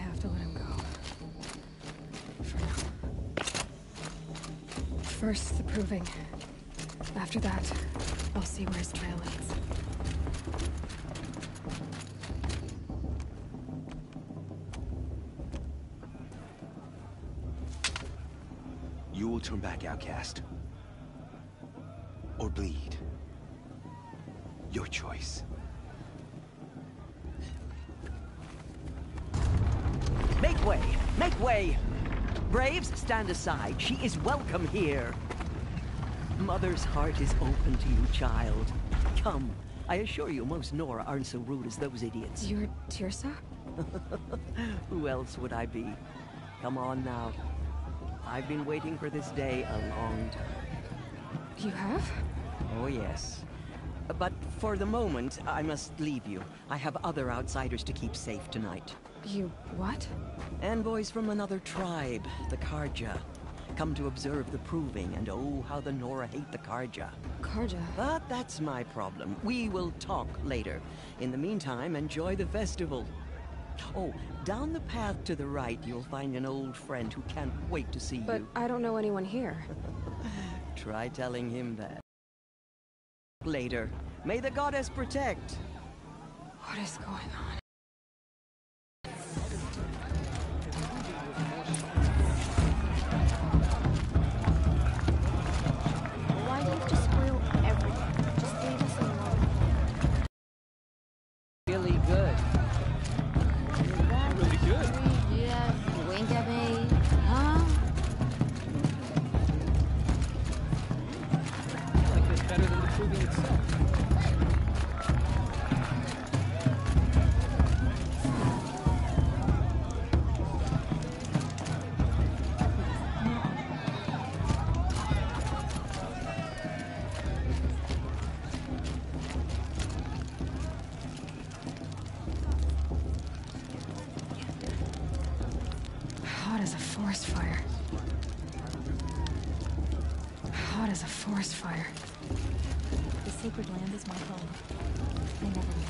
have to let him go. For now. First, the proving. After that, I'll see where his trail leads. You will turn back, outcast. Or bleed. Your choice. Make way! Make way! Braves, stand aside. She is welcome here. Mother's heart is open to you, child. Come. I assure you, most Nora aren't so rude as those idiots. You're Tirsa? Who else would I be? Come on now. I've been waiting for this day a long time. You have? Oh, yes. But for the moment, I must leave you. I have other outsiders to keep safe tonight. You what? Envoys from another tribe, the Karja. Come to observe the proving, and oh, how the Nora hate the Karja. Karja? But that's my problem. We will talk later. In the meantime, enjoy the festival. Oh, down the path to the right, you'll find an old friend who can't wait to see you. But I don't know anyone here. Try telling him that. Later. May the goddess protect. What is going on? Why do you have to spoil everything? Just leave us alone. Really good. Really good. Yeah, wink at me. Huh? I like this better than the proving itself. Hot as a forest fire. Hot as a forest fire. The sacred land is my home. I never want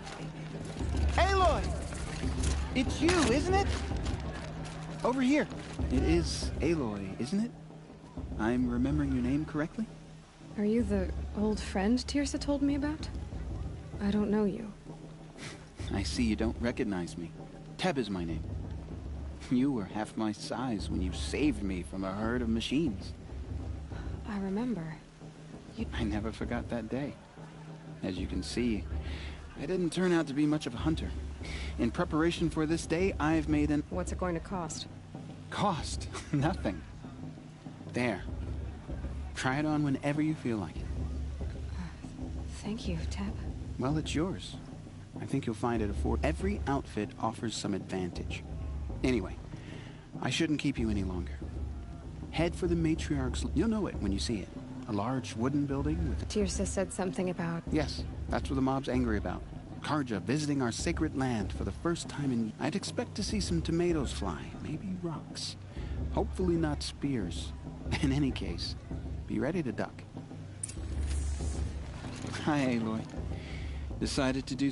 to leave it. Aloy! It's you, isn't it? Over here. It is Aloy, isn't it? I'm remembering your name correctly? Are you the old friend Tirsa told me about? I don't know you. I see you don't recognize me. Teb is my name. You were half my size when you saved me from a herd of machines. I remember. I never forgot that day. As you can see, I didn't turn out to be much of a hunter. In preparation for this day, I've made an... What's it going to cost? Cost? Nothing. There. Try it on whenever you feel like it. Thank you, Teb. Well, it's yours. I think you'll find it afford. Every outfit offers some advantage. Anyway, I shouldn't keep you any longer. Head for the matriarch's... You'll know it when you see it. A large wooden building with... Tirsa said something about... Yes, that's what the mob's angry about. Karja visiting our sacred land for the first time in... I'd expect to see some tomatoes fly, maybe rocks. Hopefully not spears. In any case, be ready to duck. Hi, Aloy. Decided to do...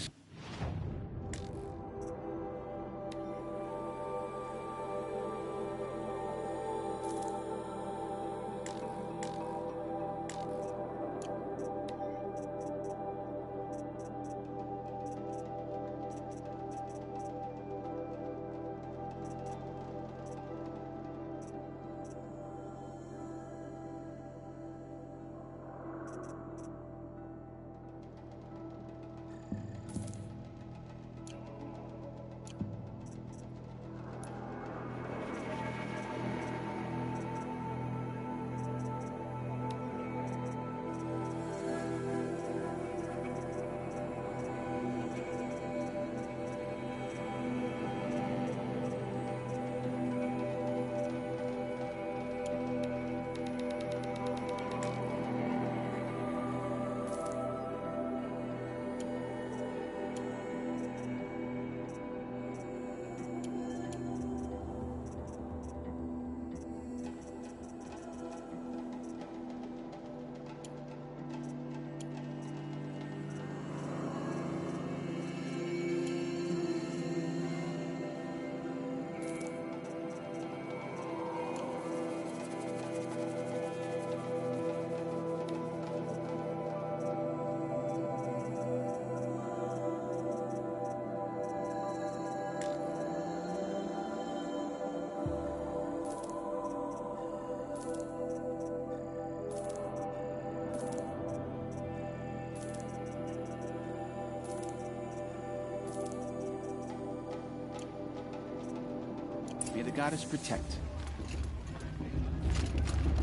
May the goddess protect.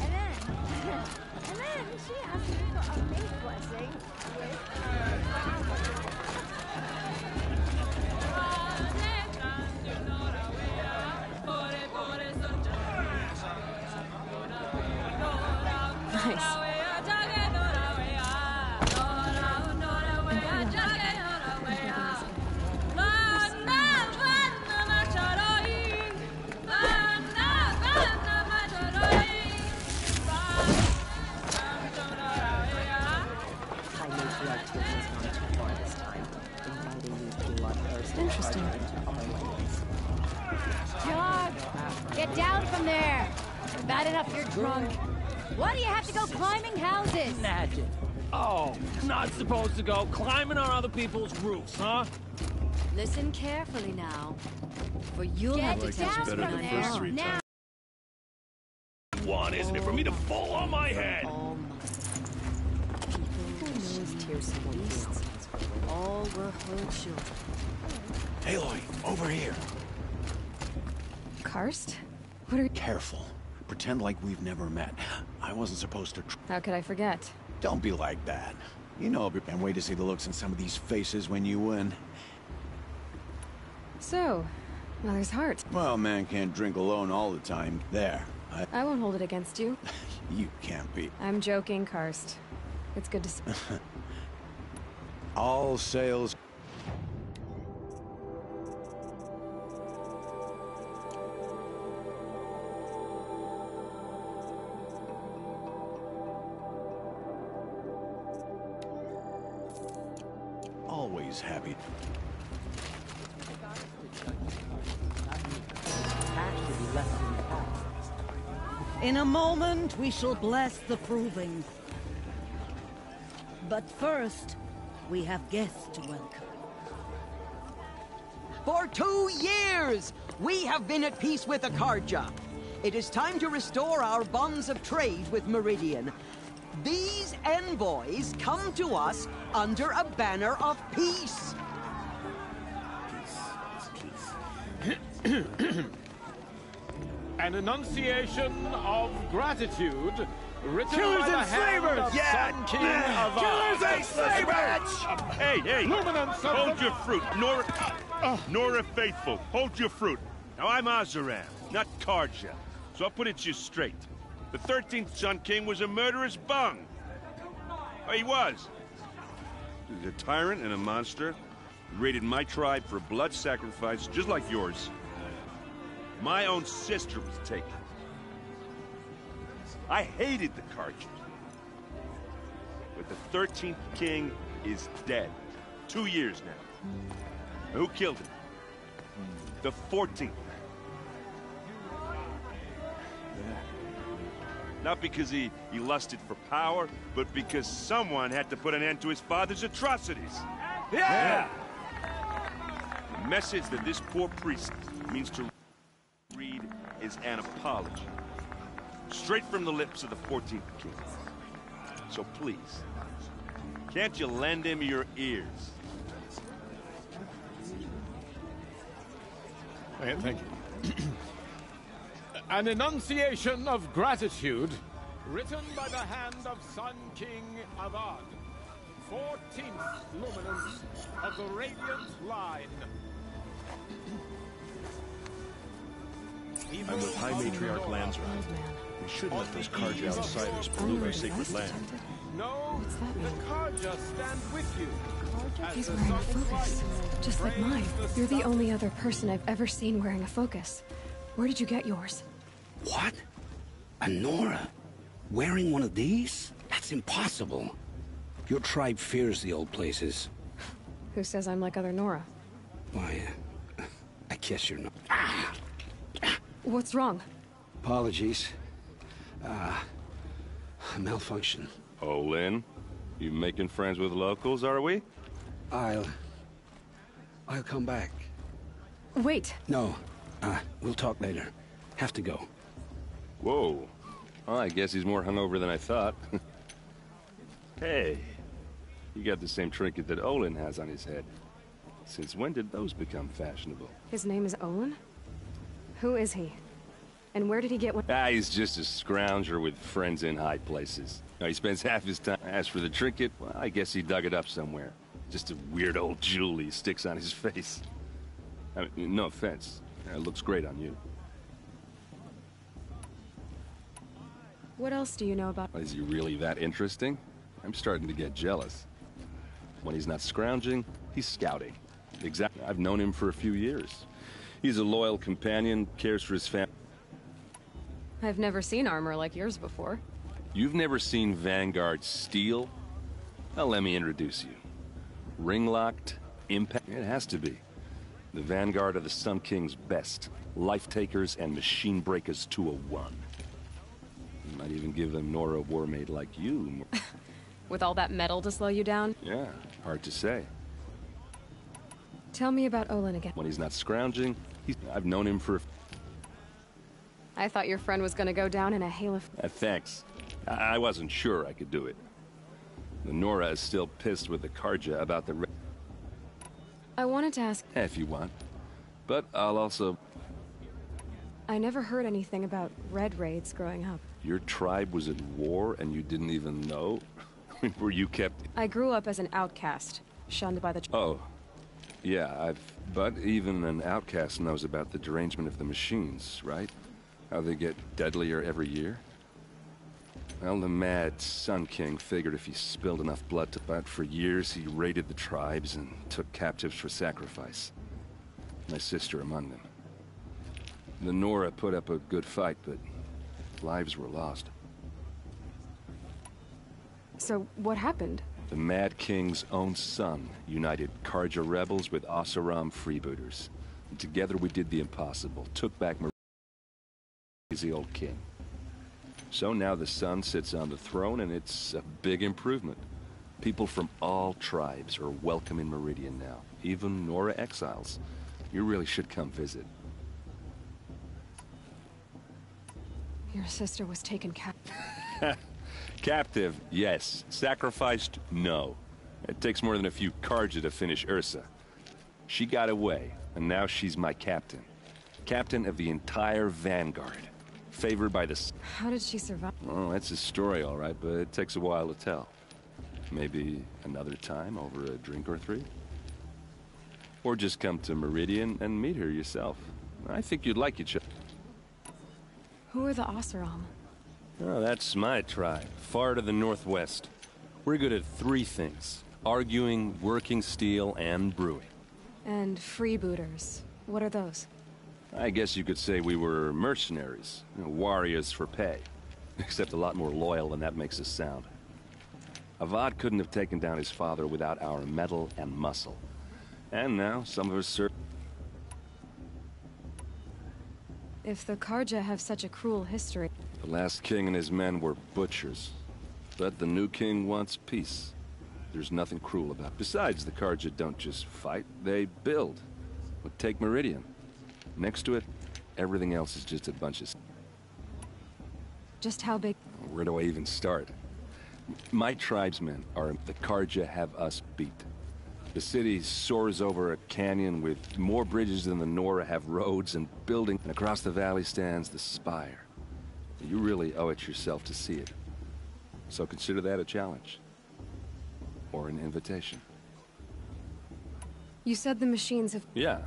And then she asked me for a mate blessing Nice. Interesting. Dog, get down from there. Bad enough you're drunk. Why do you have to go climbing houses? Imagine. Oh, not supposed to go climbing on other people's roofs, huh? Listen carefully now, for you'll Get have to down tell us from from there. now on. Now. Want, isn't it, for me to fall on my head? All mine. People who knows Tirsa beasts all were her children. Aloy, over here. Karst? What are you... Careful. Pretend like we've never met. I wasn't supposed to... How could I forget? Don't be like that. You know, and wait to see the looks in some of these faces when you win. So, Mother's heart. Well, man can't drink alone all the time. There. I won't hold it against you. You can't be. I'm joking, Karst. It's good to see. All sales... Always happy. In a moment, we shall bless the proving. But first, we have guests to welcome. For 2 years, we have been at peace with Akarja. It is time to restore our bonds of trade with Meridian. These envoys come to us under a banner of peace. An enunciation of gratitude written Killers by the and hand slavers! of Yeah! Sun King Avad. Killers and slavers! Hey! Luminance of Hold the... your fruit, Nora Faithful. Hold your fruit. Now, I'm Azaram, not Karja, so I'll put it to you straight. The 13th Sun King was a murderous bung. Oh, he was. He was a tyrant and a monster. He raided my tribe for blood sacrifice, just like yours. My own sister was taken. I hated the Karja. But the 13th King is dead. 2 years now. Who killed him? The 14th. Not because he lusted for power, but because someone had to put an end to his father's atrocities. Yeah! The message that this poor priest means to read is an apology. Straight from the lips of the 14th King. So please, can't you lend him your ears? Thank you. An enunciation of gratitude written by the hand of Sun King Avad, 14th luminance of the Radiant Line. I'm with High Matriarch Landsra. We shouldn't let those Karja outsiders pollute our sacred land. No, the Karja stand with you. He's wearing a focus, just like mine. You're the only other person I've ever seen wearing a focus. Where did you get yours? What? A Nora? Wearing one of these? That's impossible. Your tribe fears the old places. Who says I'm like other Nora? Why, I guess you're not. What's wrong? Apologies. A malfunction. Oh, Lynn? You making friends with locals, are we? I'll come back. Wait. No. We'll talk later. Have to go. Whoa. Well, I guess he's more hungover than I thought. Hey, you got the same trinket that Olin has on his head. Since when did those become fashionable? His name is Olin? Who is he? And where did he get one? He's just a scrounger with friends in high places. He spends half his time. As for the trinket, well, I guess he dug it up somewhere. Just a weird old jewel he sticks on his face. I mean, no offense. It looks great on you. What else do you know about... Is he really that interesting? I'm starting to get jealous. When he's not scrounging, he's scouting. Exactly. I've known him for a few years. He's a loyal companion, cares for his family. I've never seen armor like yours before. You've never seen Vanguard steel? Well, let me introduce you. Ring-locked, impact... It has to be. The Vanguard of the Sun King's best. Life-takers and machine breakers to a one. You might even give a Nora warmaid like you... With all that metal to slow you down? Yeah, hard to say. Tell me about Olin again. When he's not scrounging, I've known him for... I thought your friend was gonna go down in a hail of... Thanks. I wasn't sure I could do it. The Nora is still pissed with the Karja about the... I wanted to ask... If you want. But I'll also... I never heard anything about Red Raids growing up. Your tribe was at war and you didn't even know? Were you kept... I grew up as an outcast, shunned by the... Oh. Yeah, But even an outcast knows about the derangement of the machines, right? How they get deadlier every year? Well, the mad Sun King figured if he spilled enough blood to... But for years, he raided the tribes and took captives for sacrifice. My sister among them. The Nora put up a good fight, but lives were lost. So, what happened? The Mad King's own son united Karja rebels with Oseram freebooters. And together we did the impossible, took back the old king. So now the son sits on the throne, and it's a big improvement. People from all tribes are welcome in Meridian now, even Nora exiles. You really should come visit. Your sister was taken captive. Captive, yes. Sacrificed, no. It takes more than a few Karja to finish Ursa. She got away, and now she's my captain. Captain of the entire Vanguard. Favored by the... How did she survive? Oh, that's a story, all right, but it takes a while to tell. Maybe another time over a drink or three? Or just come to Meridian and meet her yourself. I think you'd like each other. Who are the Oseram? Oh, that's my tribe, far to the northwest. We're good at three things. Arguing, working steel, and brewing. And freebooters. What are those? I guess you could say we were mercenaries. Warriors for pay. Except a lot more loyal than that makes us sound. Avad couldn't have taken down his father without our metal and muscle. And now, some of us serve... If the Karja have such a cruel history... The last king and his men were butchers. But the new king wants peace. There's nothing cruel about it. Besides, the Karja don't just fight, they build. But take Meridian. Next to it, everything else is just a bunch of... Just how big? Where do I even start? My tribesmen are... The Karja have us beat. The city soars over a canyon with more bridges than the Nora have roads and buildings. And across the valley stands the spire. You really owe it yourself to see it. So consider that a challenge. Or an invitation. You said the machines have... Yeah,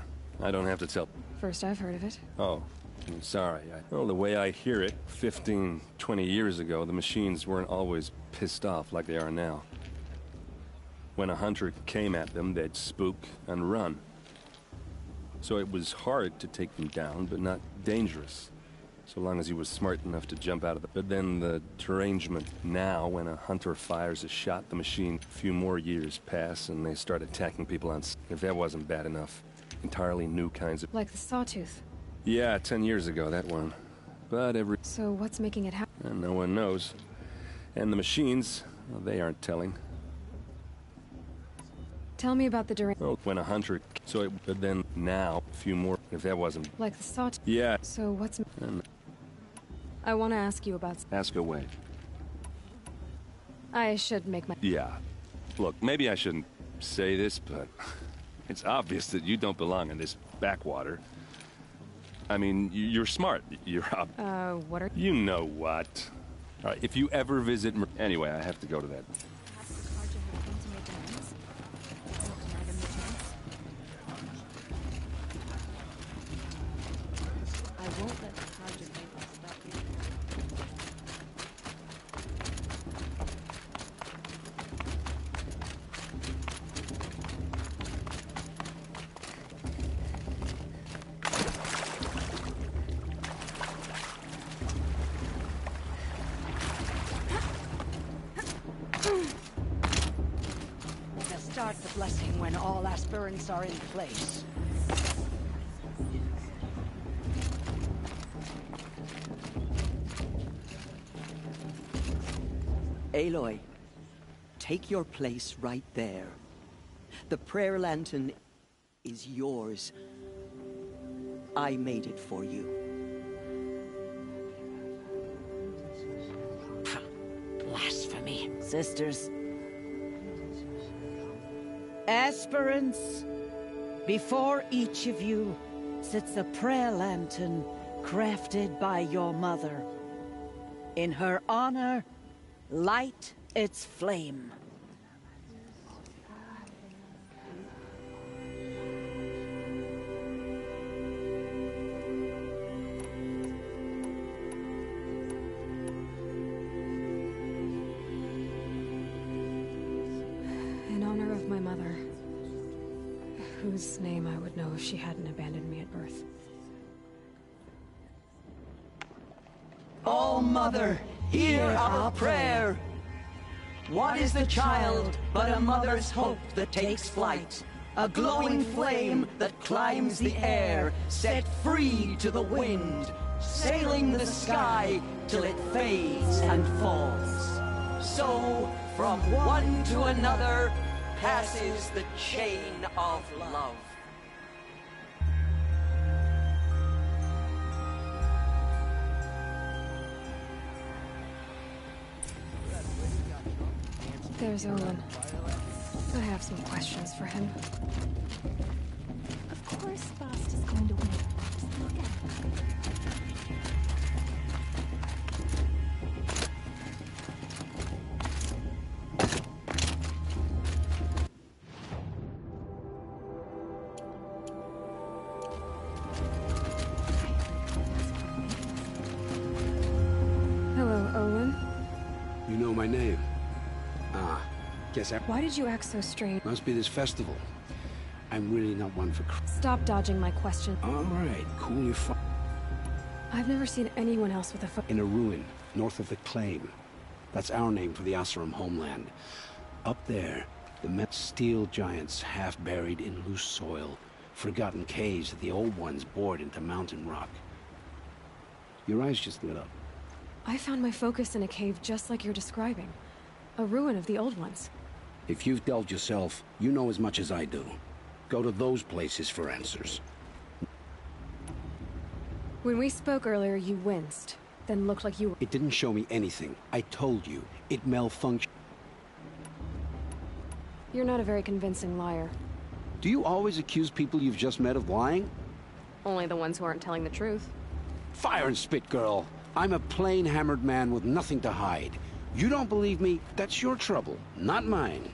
I don't have to tell... First I've heard of it. Oh, I'm sorry. Well, the way I hear it, 15, 20 years ago, the machines weren't always pissed off like they are now. When a hunter came at them, they'd spook and run. So it was hard to take them down, but not dangerous. So long as he was smart enough to jump out of the... But then the derangement. Now, when a hunter fires a shot, the machine... A few more years pass, and they start attacking people on... If that wasn't bad enough, entirely new kinds of... Like the Sawtooth. Yeah, 10 years ago, that one. But every... So what's making it happen? And no one knows. And the machines, well, they aren't telling. Tell me about the derangement. Well, when a hunter... So it... But then, now, a few more... If that wasn't... Like the Sawtooth. Yeah. So what's... And I want to ask you about... ask away. I should make my... Yeah. Look, maybe I shouldn't say this, but... It's obvious that you don't belong in this backwater. I mean, you're smart. You're up. What are... You know what. All right, if you ever visit... Anyway, I have to go to that. I won't let the Carja people stop you. Start the blessing when all aspirants are in place. Aloy, take your place right there. The prayer lantern is yours. I made it for you. Blasphemy. Sisters. Aspirants, before each of you sits a prayer lantern crafted by your mother. In her honor, light its flame. In honor of my mother, whose name I would know if she hadn't abandoned me at birth. Oh, Mother, hear our prayer. What is the child but a mother's hope that takes flight? A glowing flame that climbs the air, set free to the wind, sailing the sky till it fades and falls. So, from one to another, passes the chain of love. There's Owen. I have some questions for him. Of course Bast is going to win. Just look at him. Hello, Owen. You know my name? Why did you act so strange? Must be this festival. I'm really not one for... Stop dodging my question. All right, cool your I've never seen anyone else with a In a ruin, north of the Claim. That's our name for the Asuram homeland. Up there, the steel giants half buried in loose soil. Forgotten caves that the old ones bored into mountain rock. Your eyes just lit up. I found my focus in a cave just like you're describing. A ruin of the old ones. If you've delved yourself, you know as much as I do. Go to those places for answers. When we spoke earlier, you winced, then looked like you were... It didn't show me anything. I told you. It malfunctioned. You're not a very convincing liar. Do you always accuse people you've just met of lying? Only the ones who aren't telling the truth. Fire and spit, girl. I'm a plain hammered man with nothing to hide. You don't believe me, that's your trouble, not mine.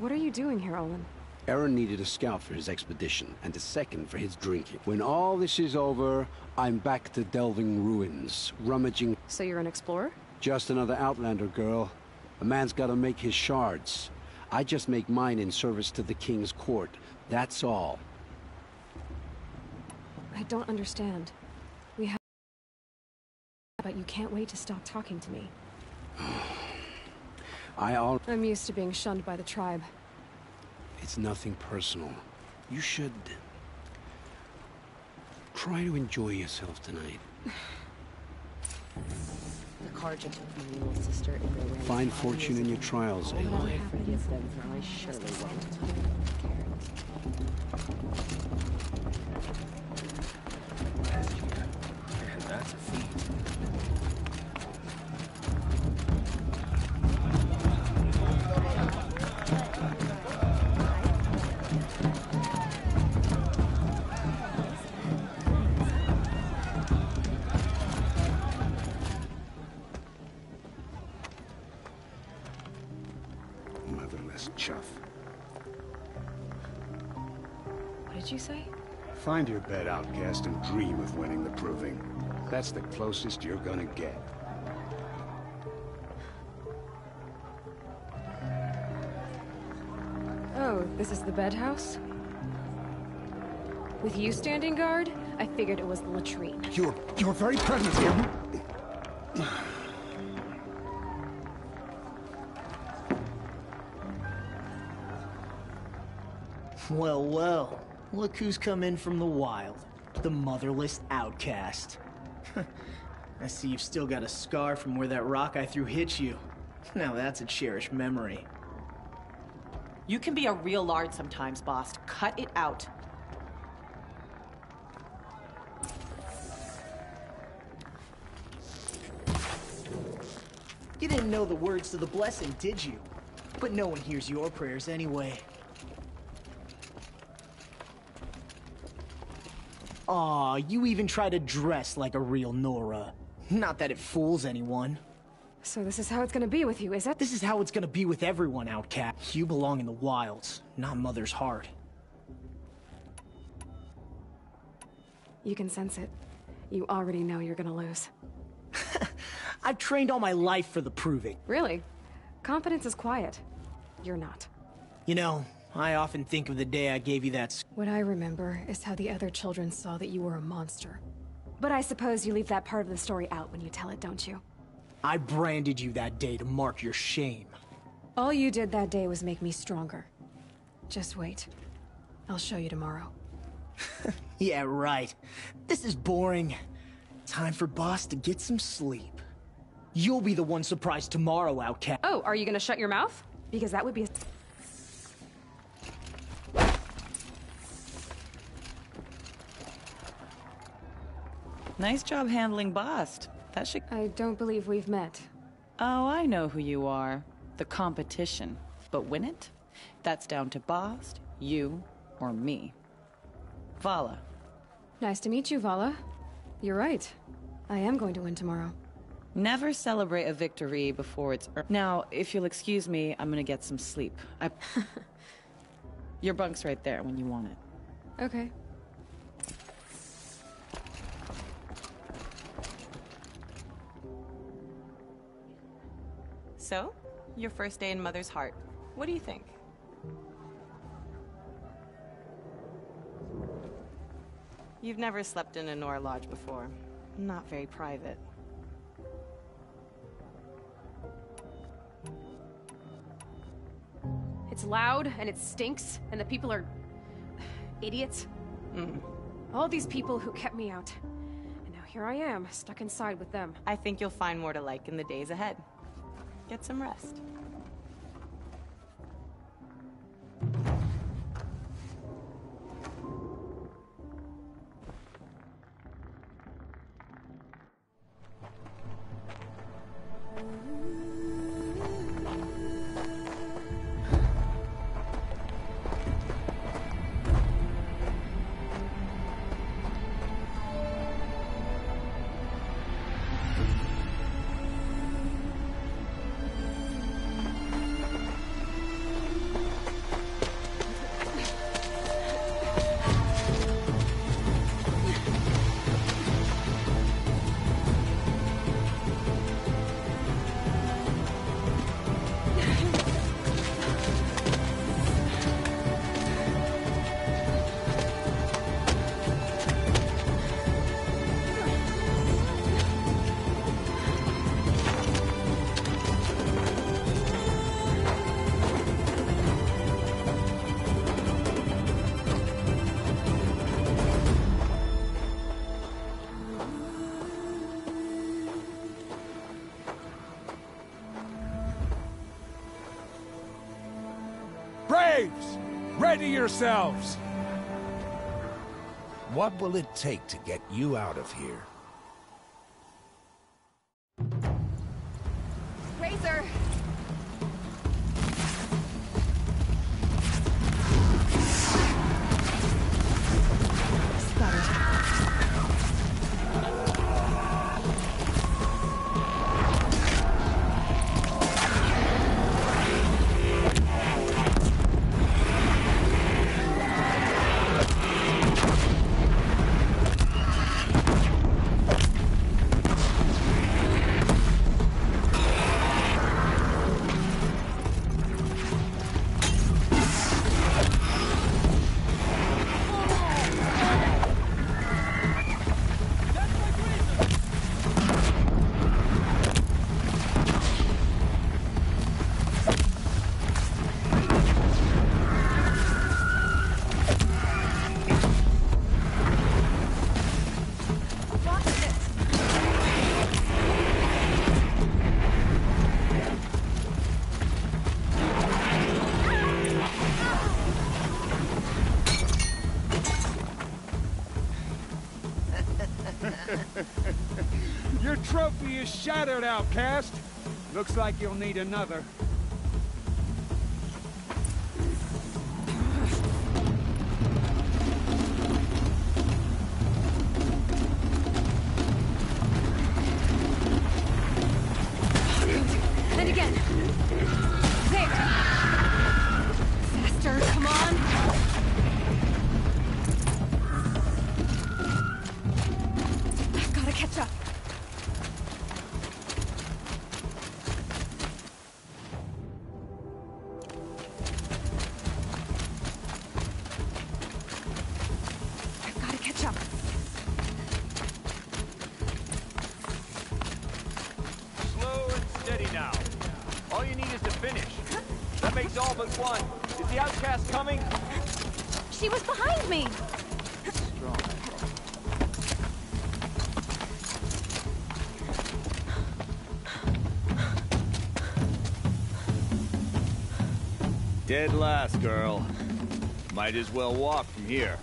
What are you doing here, Olin? Aaron needed a scout for his expedition, and a second for his drinking. When all this is over, I'm back to delving ruins, rummaging... So you're an explorer? Just another Outlander, girl. A man's gotta make his shards. I just make mine in service to the King's court. That's all. I don't understand. We have... But you can't wait to stop talking to me. I'm used to being shunned by the tribe. It's nothing personal. You should... try to enjoy yourself tonight. The Carja took my little sister in their way. Find fortune in your trials, Aloy. I surely won't. That's a feat. did you say? Find your bed, outcast, and dream of winning the proving. That's the closest you're gonna get. Oh, this is the bed house? With you standing guard, I figured it was the latrine. Your very presence here. Well, well. Look who's come in from the wild. The motherless outcast. I see you've still got a scar from where that rock I threw hit you. Now that's a cherished memory. You can be a real lard sometimes, boss. Cut it out. You didn't know the words to the blessing, did you? But no one hears your prayers anyway. Aw, you even try to dress like a real Nora. Not that it fools anyone. So this is how it's gonna be with you, is it? This is how it's gonna be with everyone, outcast. You belong in the wilds, not Mother's heart. You can sense it. You already know you're gonna lose. I've trained all my life for the proving. Really? Confidence is quiet. You're not. You know, I often think of the day I gave you that. What I remember is how the other children saw that you were a monster. But I suppose you leave that part of the story out when you tell it, don't you? I branded you that day to mark your shame. All you did that day was make me stronger. Just wait. I'll show you tomorrow. Yeah, right. This is boring. Time for Boss to get some sleep. You'll be the one surprised tomorrow, outcast. Oh, are you gonna shut your mouth? Because that would be a... Nice job handling Bast. That should... I don't believe we've met. Oh, I know who you are. The competition. But win it? That's down to Bast, you, or me. Vala. Nice to meet you, Vala. You're right. I am going to win tomorrow. Never celebrate a victory before it's earned. Now, if you'll excuse me, I'm gonna get some sleep. Your bunk's right there when you want it. Okay. So, your first day in Mother's heart. What do you think? You've never slept in a Nora lodge before. Not very private. It's loud, and it stinks, and the people are... idiots. All these people who kept me out. And now here I am, stuck inside with them. I think you'll find more to like in the days ahead. Get some rest. Braves! Ready yourselves! What will it take to get you out of here? Razor! is shattered, outcast. Looks like you'll need another. And again. There. Faster, come on. I've got to catch up. I've got to catch up. Slow and steady now. All you need is to finish. That makes all but one. Is the outcast coming? She was behind me. Strong. Dead last, girl. Might as well walk from here.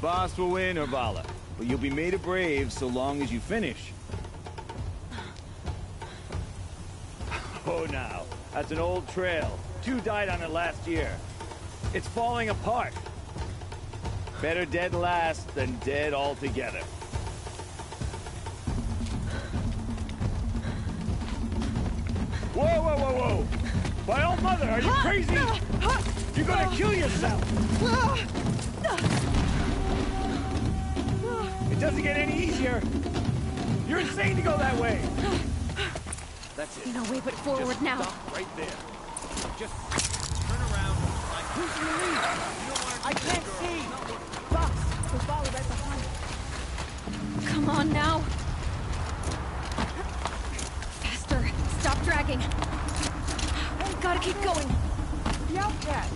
Boss will win or Vala, but you'll be made a brave so long as you finish. Oh, now. That's an old trail. 2 died on it last year. It's falling apart. Better dead last than dead altogether. Whoa, whoa, whoa, whoa! My old mother, are you crazy? You're gonna kill yourself! It doesn't get any easier. You're insane to go that way. That's it. No way but forward Just now. Stop right there. Just turn around. Who's in the lead? I can't see. Boss, we'll follow right behind. Come on now. Faster. Stop dragging. Gotta keep going. The outcast.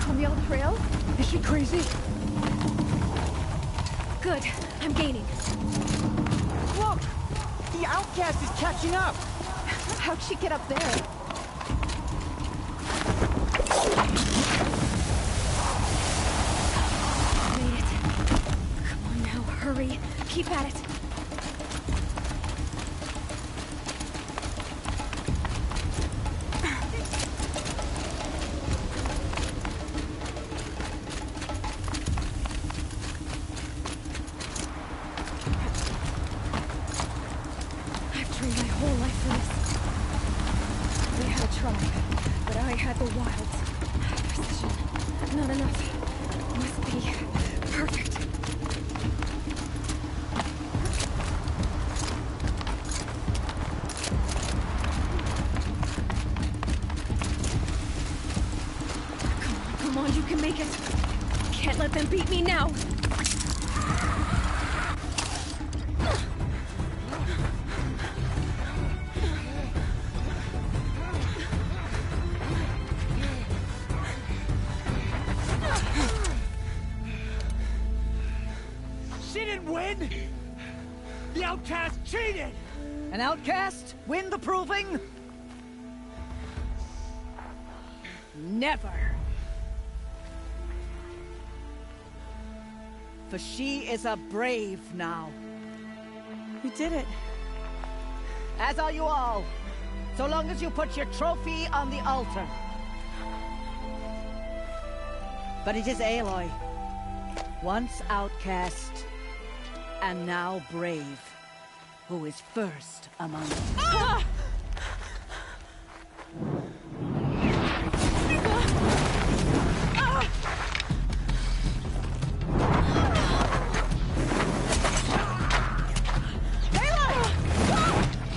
On the old trail? Is she crazy? Good. I'm gaining. Look! The outcast is catching up. How'd she get up there? Made it. Come on now, hurry. Keep at it. I've trained my whole life for this. They had a tribe, but I had the wilds. Precision. Not enough. Must be perfect. Come on, you can make it. Can't let them beat me now. She didn't win! The outcast cheated! An outcast win the proving? Never. For she is a brave now. You did it. As are you all. So long as you put your trophy on the altar. But it is Aloy. Once outcast, and now brave, who is first among us. Ah!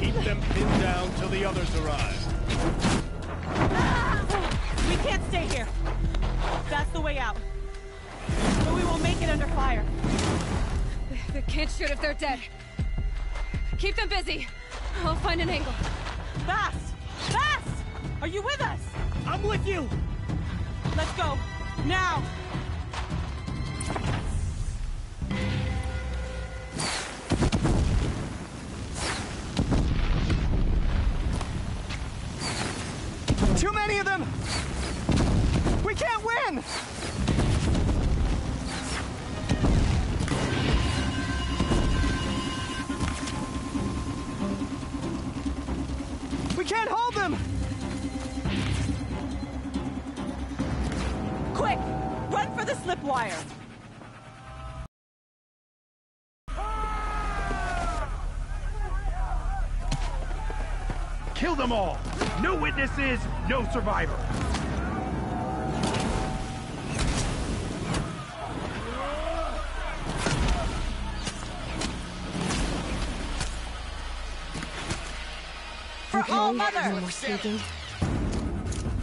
Keep them pinned down till the others arrive. We can't stay here. That's the way out. But we won't make it under fire. They can't shoot if they're dead. Keep them busy. I'll find an angle. Fast! Fast! Are you with us? I'm with you! Let's go. Now! Too many of them! We can't win! Quick! Run for the slip wire! Kill them all! No witnesses, no survivor! For all mother! No more speaking.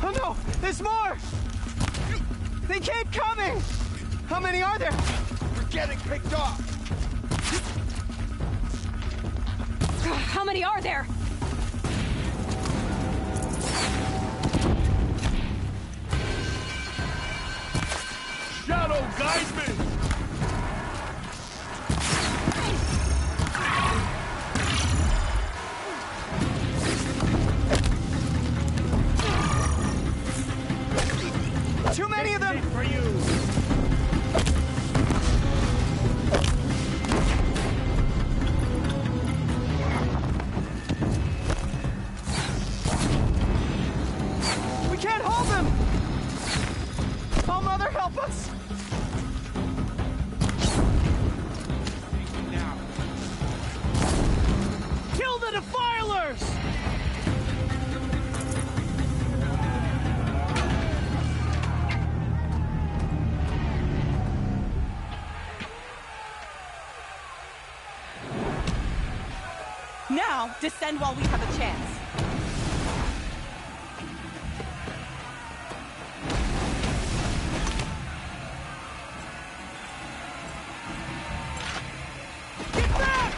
Oh no! There's more! They keep coming! How many are there? We're getting picked off! How many are there? Shadow, guide me! Too many of them! For you! We can't hold them! Oh, Mother, help us! Kill the defilers! Now, descend while we have a chance. Get back!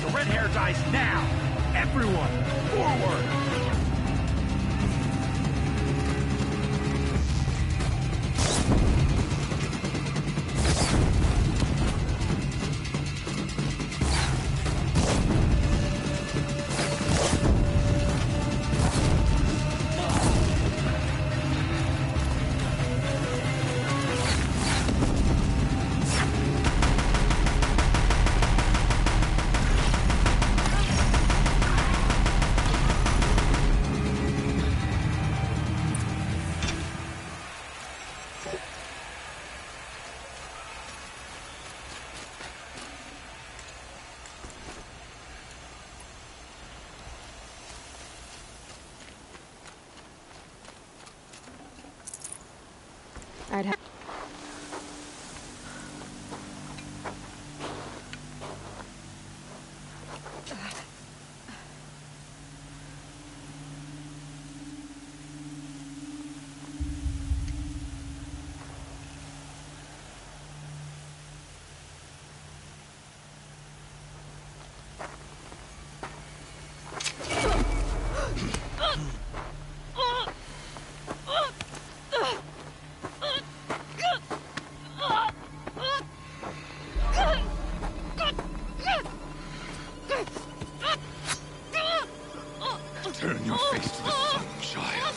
The red hair dies now! Everyone, forward! I'd have... Turn your face to the sun, child.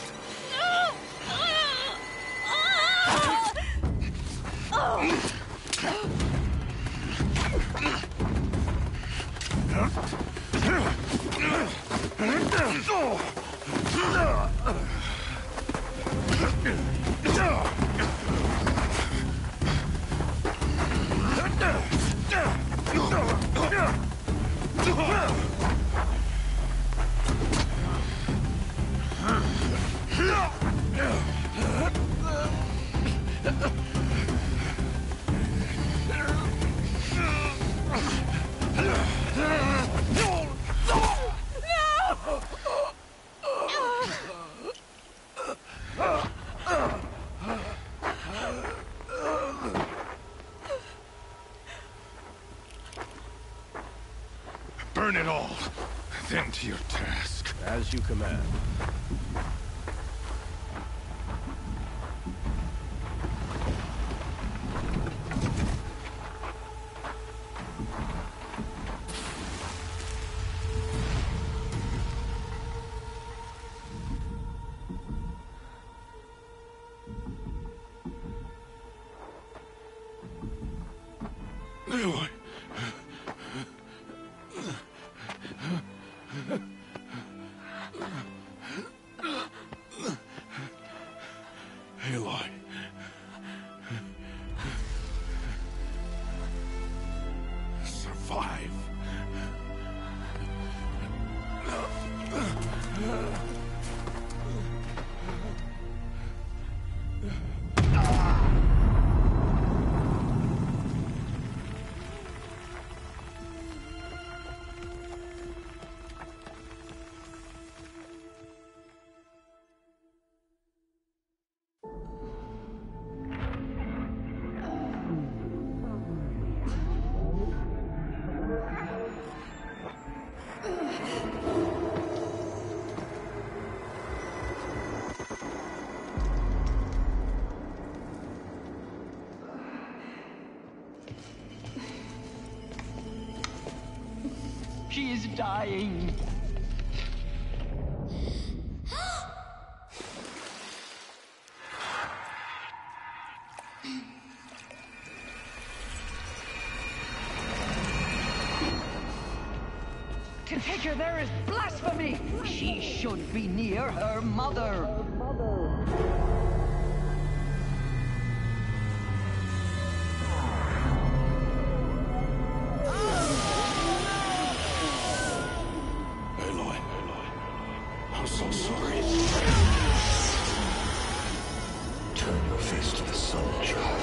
Burn it all, then to your task. As you command. Aloy. Aloy. Survive. She is dying. To take her there is blasphemy. She should be near her mother. I'm so sorry. Turn your face to the sun, child.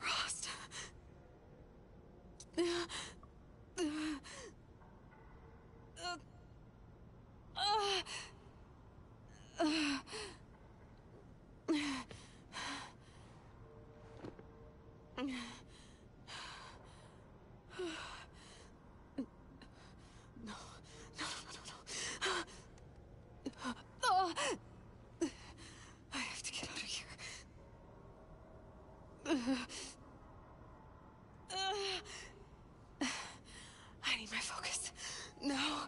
Rost. I have to get out of here. I need my focus. No.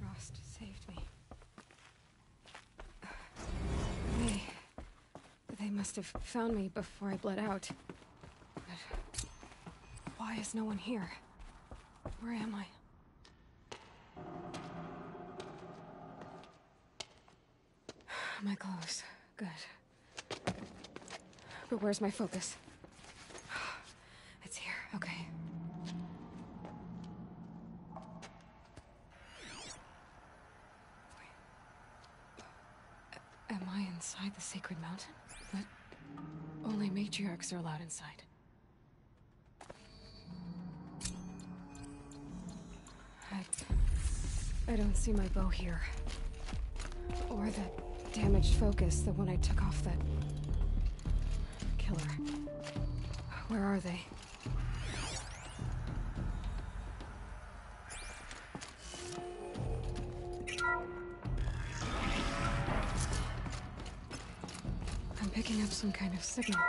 Rost saved me. They must have found me before I bled out. But why is no one here? Where am I? My clothes. Good. But where's my focus? It's here. Okay. Am I inside the sacred mountain? But only matriarchs are allowed inside. I don't see my bow here. Or the damaged focus, the one I took off that killer. Where are they? I'm picking up some kind of signal.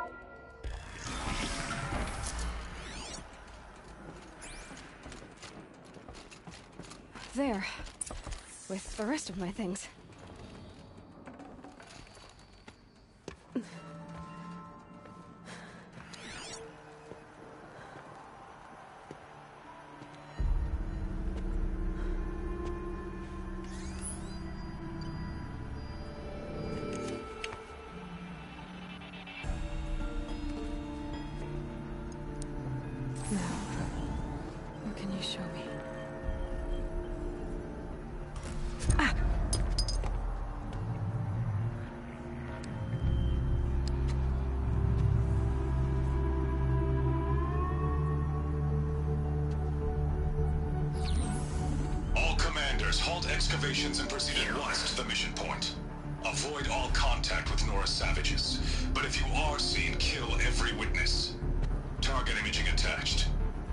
There. With the rest of my things. Now, what can you show me? Halt excavations and proceed at once to the mission point. Avoid all contact with Nora's savages, but if you are seen, kill every witness. Target imaging attached.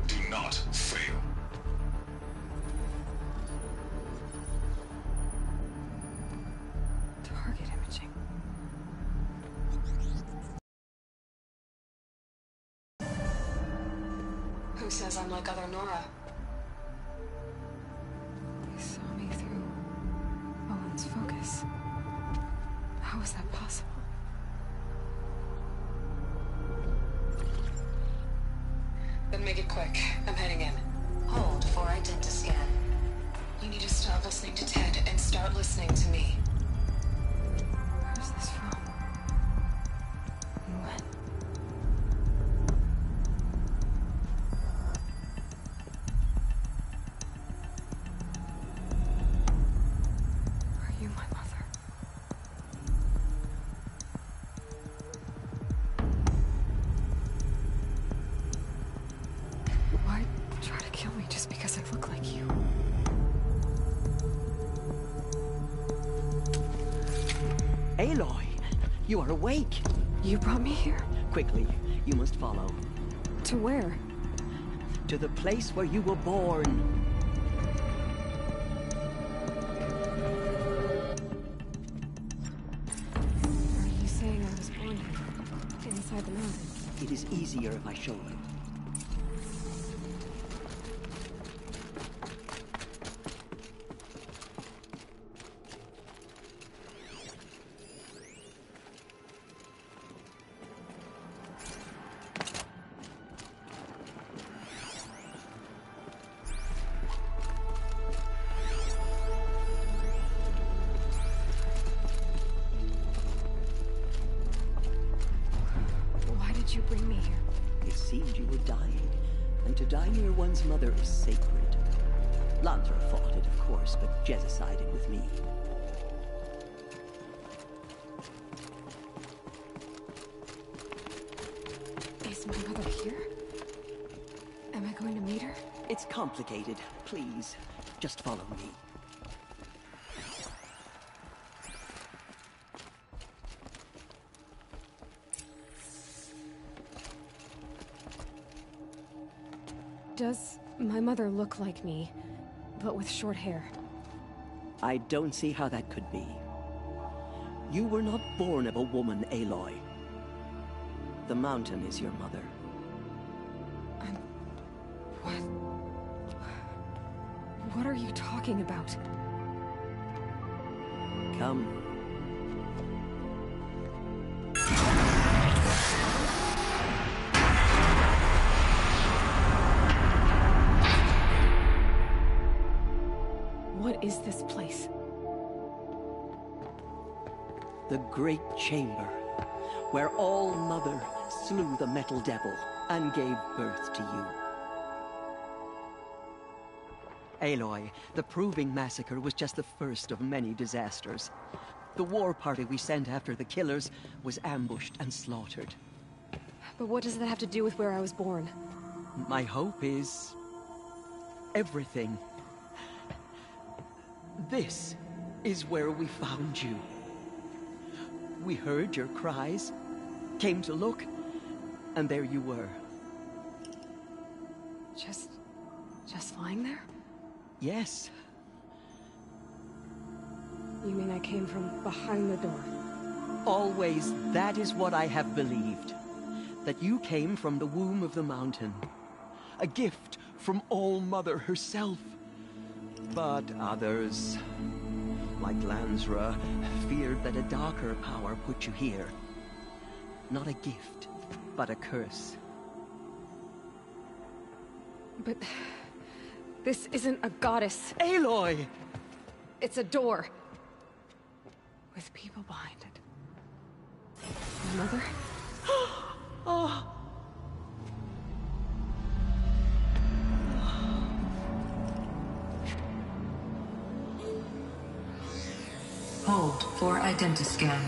Do not fail. Target imaging. says I'm like other Nora. He saw me through Owen's focus. How is that possible? Then make it quick. I'm heading in. Hold for identiscan. You need to stop listening to Ted and start listening to me. Where's this from? And when? Are you my mother? Why try to kill me just because I look like you? Aloy, you are awake. You brought me here? Quickly, you must follow. To where? To the place where you were born. Are you saying I was born inside the mountain? It is easier if I show you. Why did you bring me here? It seemed you were dying, and to die near one's mother is sacred. Lantra fought it, of course, but Jezza sided with me. Is my mother here? Am I going to meet her? It's complicated. Please, just follow me. Does my mother look like me, but with short hair? I don't see how that could be. You were not born of a woman, Aloy. The mountain is your mother. What are you talking about? Come. What is this place? The Great Chamber, where All Mother slew the Metal Devil and gave birth to you. Aloy, the Proving Massacre was just the first of many disasters. The war party we sent after the killers was ambushed and slaughtered. But what does that have to do with where I was born? My hope is everything. This is where we found you. We heard your cries, came to look, and there you were. Just lying there? Yes. You mean I came from behind the door? Always, that is what I have believed. That you came from the womb of the mountain. A gift from All Mother herself. But others, like Lansra, feared that a darker power put you here. Not a gift, but a curse. But this isn't a goddess. Aloy! It's a door. With people behind it. My mother? Oh. Hold for identiscan.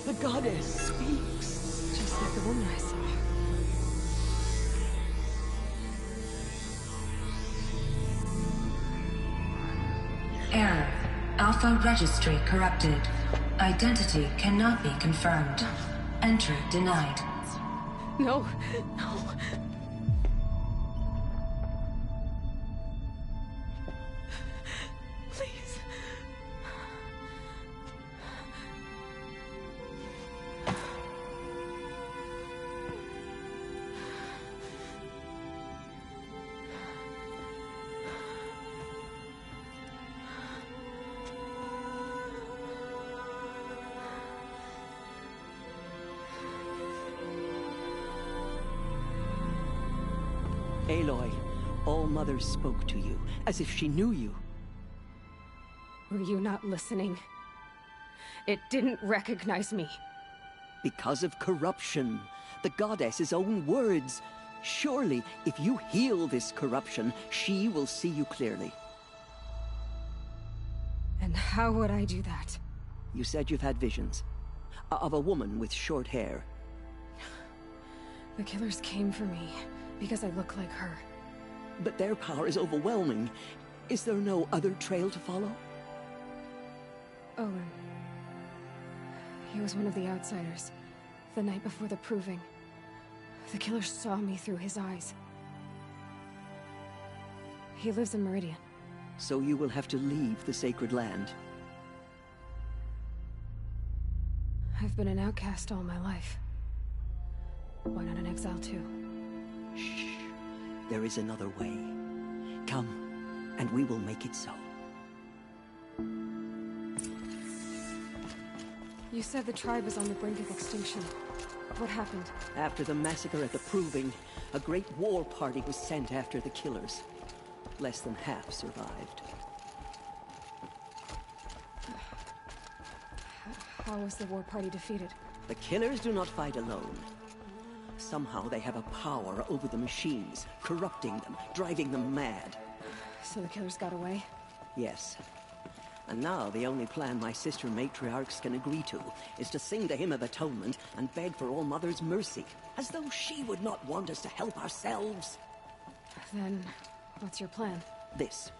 The goddess speaks. Just like the woman I saw. Error. Alpha registry corrupted. Identity cannot be confirmed. Entry denied. No, no. Please. Aloy, All-Mother spoke to you, as if she knew you. Were you not listening? It didn't recognize me. Because of corruption. The goddess's own words. Surely, if you heal this corruption, she will see you clearly. And how would I do that? You said you've had visions. Of a woman with short hair. The killers came for me because I look like her. But their power is overwhelming. Is there no other trail to follow? Owen. He was one of the outsiders. The night before the proving. The killers saw me through his eyes. He lives in Meridian. So you will have to leave the sacred land. I've been an outcast all my life. Why not an exile too? Shh. There is another way. Come, and we will make it so. You said the tribe is on the brink of extinction. What happened? After the massacre at the Proving, a great war party was sent after the killers. Less than half survived. How was the war party defeated? The killers do not fight alone. Somehow they have a power over the machines, corrupting them, driving them mad. So the killers got away? Yes. And now the only plan my sister matriarchs can agree to is to sing the Hymn of Atonement and beg for All-Mother's mercy, as though she would not want us to help ourselves. Then, what's your plan? This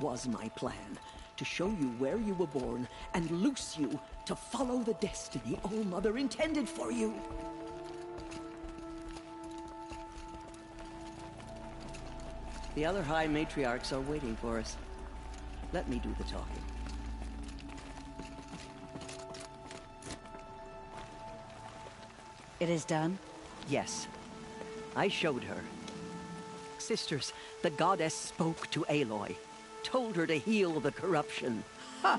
was my plan. To show you where you were born and loose you to follow the destiny All-Mother intended for you. The other High Matriarchs are waiting for us. Let me do the talking. It is done? Yes. I showed her. Sisters, the goddess spoke to Aloy. Told her to heal the corruption. Ha!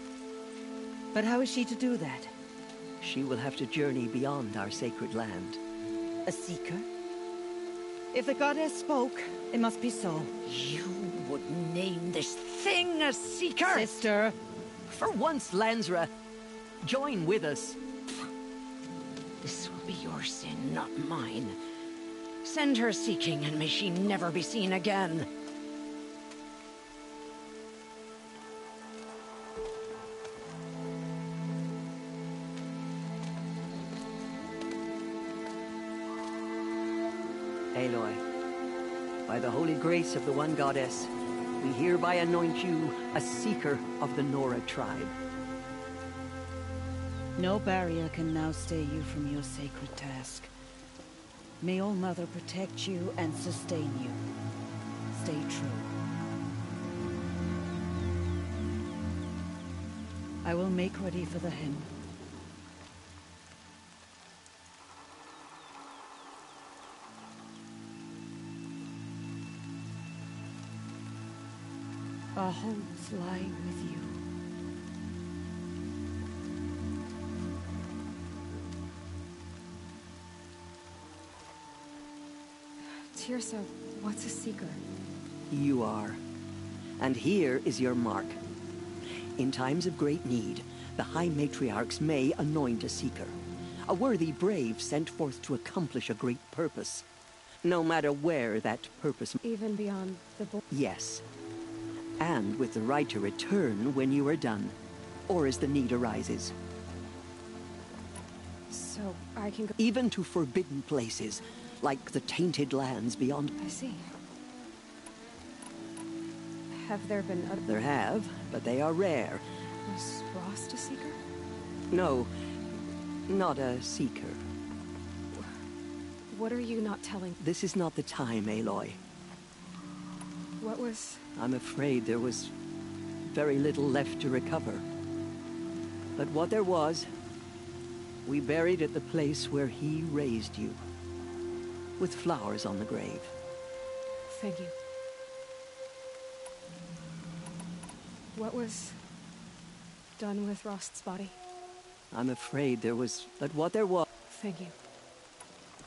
But how is she to do that? She will have to journey beyond our sacred land. A seeker? If the goddess spoke, it must be so. You would name this thing a seeker? Sister! For once, Lansra, join with us. This will be your sin, not mine. Send her seeking, and may she never be seen again. Aloy, by the holy grace of the one goddess, we hereby anoint you a seeker of the Nora tribe. No barrier can now stay you from your sacred task. May All-Mother protect you and sustain you. Stay true. I will make ready for the hymn. Our homes lie with you. Tirsa, what's a seeker? You are. And here is your mark. In times of great need, the High Matriarchs may anoint a seeker. A worthy brave sent forth to accomplish a great purpose. No matter where that purpose... Even beyond the... Yes. And with the right to return when you are done, or as the need arises. So I can go... Even to forbidden places, like the tainted lands beyond... I see. Have there been other... There have, but they are rare. Was Rost a seeker? No, not a seeker. What are you not telling? This is not the time, Aloy. What was... I'm afraid there was very little left to recover. But what there was, we buried at the place where he raised you, with flowers on the grave. Thank you. What was done with Rost's body? I'm afraid there was... But what there was... Thank you.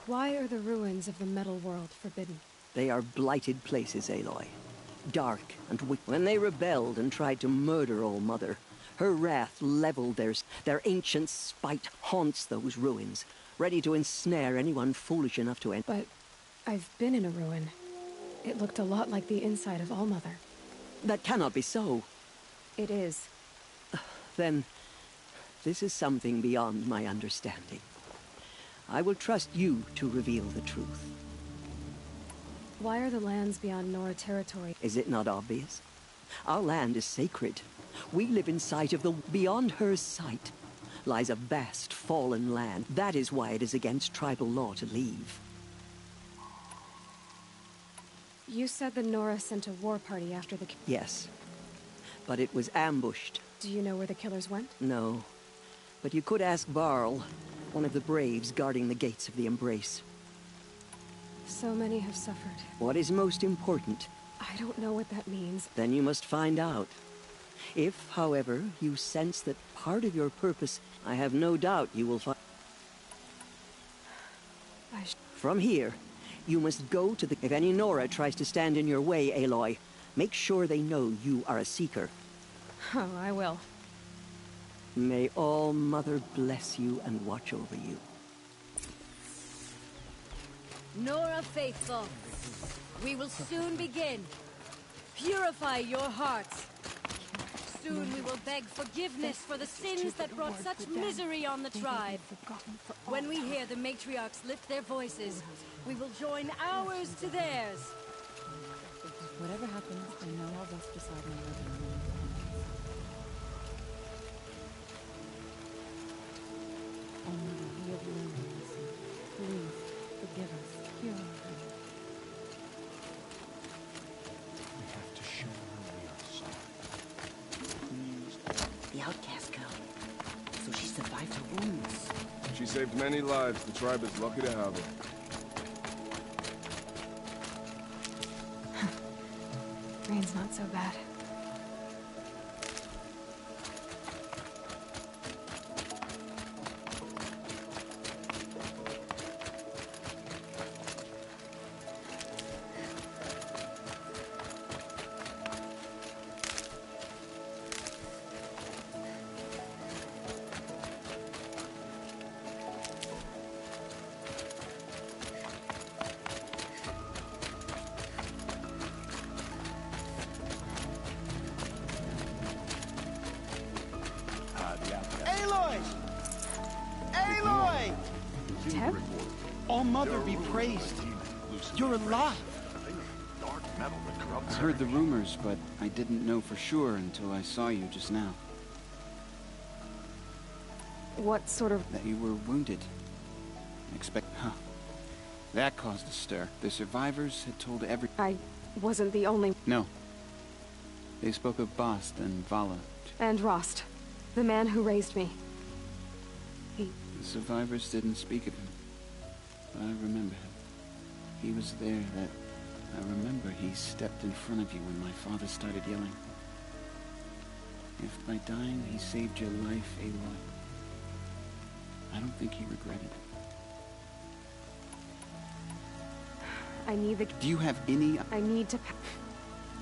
Why are the ruins of the metal world forbidden? They are blighted places, Aloy. Dark and wicked. When they rebelled and tried to murder All Mother, her wrath leveled their ancient spite haunts those ruins, ready to ensnare anyone foolish enough to enter. But I've been in a ruin. It looked a lot like the inside of All Mother. That cannot be so. It is. Then, this is something beyond my understanding. I will trust you to reveal the truth. Why are the lands beyond Nora territory? Is it not obvious? Our land is sacred. We live in sight of the... Beyond her sight lies a vast, fallen land. That is why it is against tribal law to leave. You said the Nora sent a war party after the... Yes, but it was ambushed. Do you know where the killers went? No, but you could ask Varl, one of the braves guarding the gates of the Embrace. So many have suffered. What is most important? I don't know what that means. Then you must find out. If, however, you sense that part of your purpose, I have no doubt you will find... From here, you must go to the... If any Nora tries to stand in your way, Aloy, make sure they know you are a seeker. Oh, I will. May All Mother bless you and watch over you. Nora Faithful, we will soon begin. Purify your hearts. Soon we will beg forgiveness for the sins that brought such misery on the tribe. When we hear the matriarchs lift their voices, we will join ours to theirs. Whatever happens, I know I'll rest beside my living room. Oh, Mother, we have learned our lesson. Please, forgive us. Hear our prayer. We have to show her we are sorry. Please. The outcast girl. So she survived her wounds. She saved many lives. The tribe is lucky to have her. Rain's not so bad. Aloy! Aloy! Teb? All Mother be praised. You're alive. I heard the rumors, but I didn't know for sure until I saw you just now. What sort of... That you were wounded. Huh. That caused a stir. The survivors had told I wasn't the only... No. They spoke of Bast and Vala. And Rost, the man who raised me. The survivors didn't speak of him, but I remember him. He was there that... I remember he stepped in front of you when my father started yelling. If by dying he saved your life, Aloy, I don't think he regretted it. I need the... Do you have any... I need to...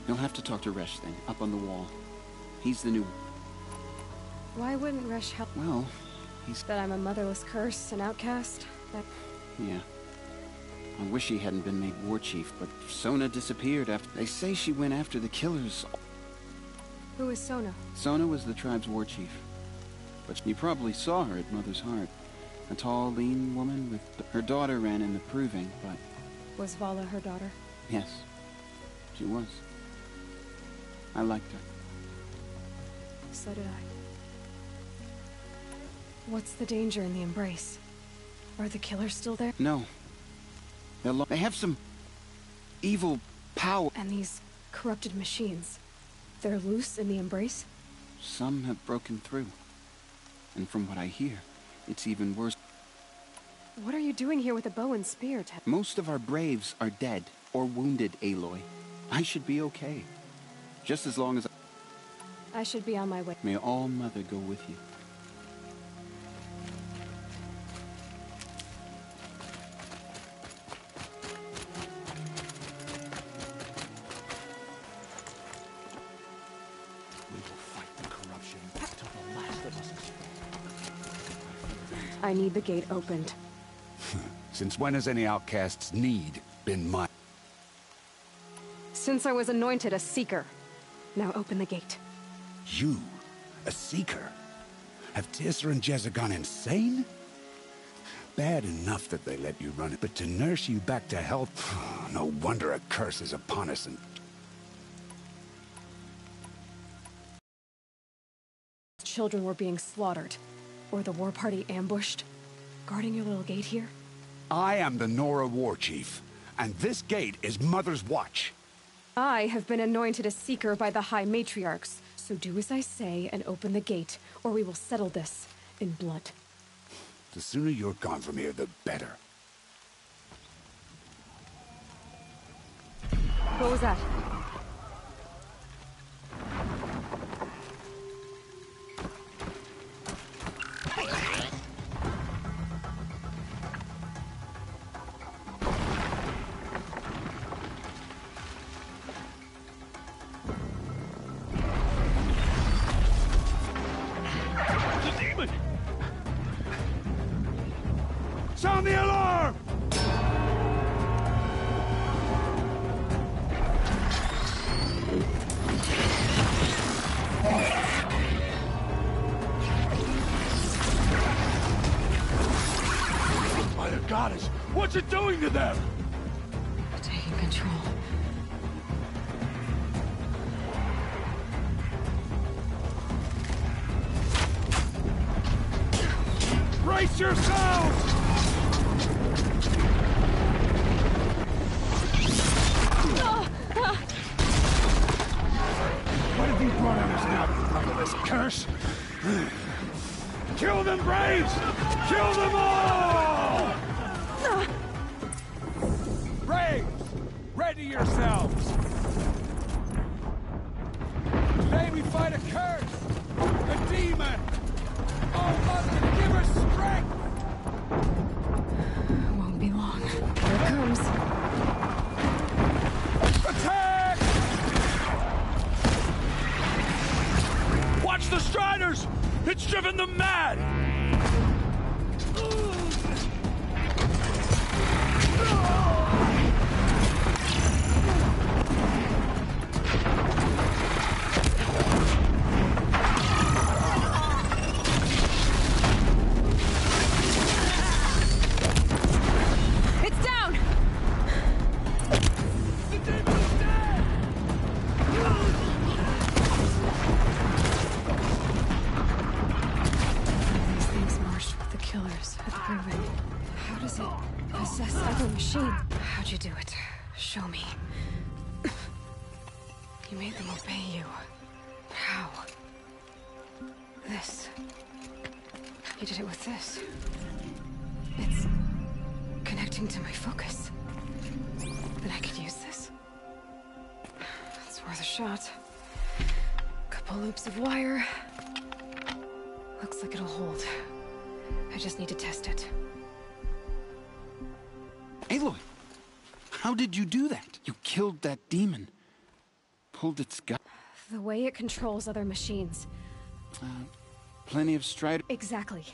You'll have to talk to Resh then, up on the wall. He's the new... Why wouldn't Resh help? Well, he's... That I'm a motherless curse, an outcast? That... Yeah. I wish he hadn't been made war chief, but Sona disappeared after... They say she went after the killers. Who is Sona? Sona was the tribe's war chief. But you probably saw her at Mother's Heart. A tall, lean woman with... Her daughter ran in the proving, but... Was Vala her daughter? Yes, she was. I liked her. So did I. What's the danger in the Embrace? Are the killers still there? No. They have some... evil power. And these corrupted machines, they're loose in the Embrace? Some have broken through. And from what I hear, it's even worse. What are you doing here with a bow and spear, Teb? Most of our braves are dead or wounded, Aloy. I should be okay. Just as long as I should be on my way. May All Mother go with you. I need the gate opened. Since when has any outcast's need been mine? Since I was anointed a Seeker. Now open the gate. You? A Seeker? Have Tissa and Jezza gone insane? Bad enough that they let you run it, but to nurse you back to health? No wonder a curse is upon us and... Children were being slaughtered. Or the war party ambushed. Guarding your little gate here? I am the Nora War Chief, and this gate is Mother's watch. I have been anointed a Seeker by the High Matriarchs, so do as I say and open the gate, or we will settle this in blood. The sooner you're gone from here, the better. What was that? Sound the alarm! By the goddess, what's it doing to them? Taking control. Brace yourselves! What have you brought on us now, motherless curse? Kill them, Braves! Kill them all! Braves, ready yourselves! Today we fight a curse, a demon! Oh, Mother, give us strength! Won't be long. Here it comes. Attack! Watch the Striders! It's driven them mad! It's down! These things marched with the killers at the Ruin. How does it possess other machine? How'd you do it? Show me. You made them obey you. But how? This. You did it with this. It's connecting to my focus. Then I could use this. It's worth a shot. Couple loops of wire. Looks like it'll hold. I just need to test it. Aloy, how did you do that? You killed that demon. Pulled its gut. The way it controls other machines. Plenty of Strider. Exactly.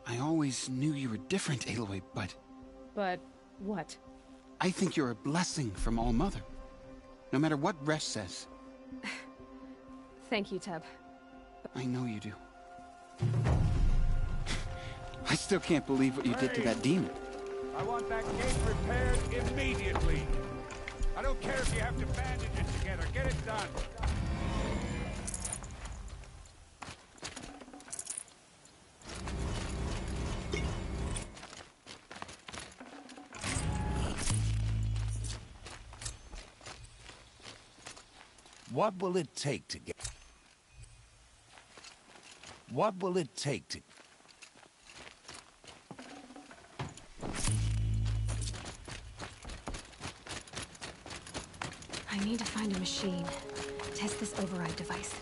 I always knew you were different, Aloy, but... But what? I think you're a blessing from All Mother. No matter what Resh says. Thank you, Teb. I know you do. I still can't believe what you did to that demon. I want that gate repaired immediately. I don't care if you have to bandage it together. Get it done. What will it take to get... What will it take to... I need to find a machine. Test this override device.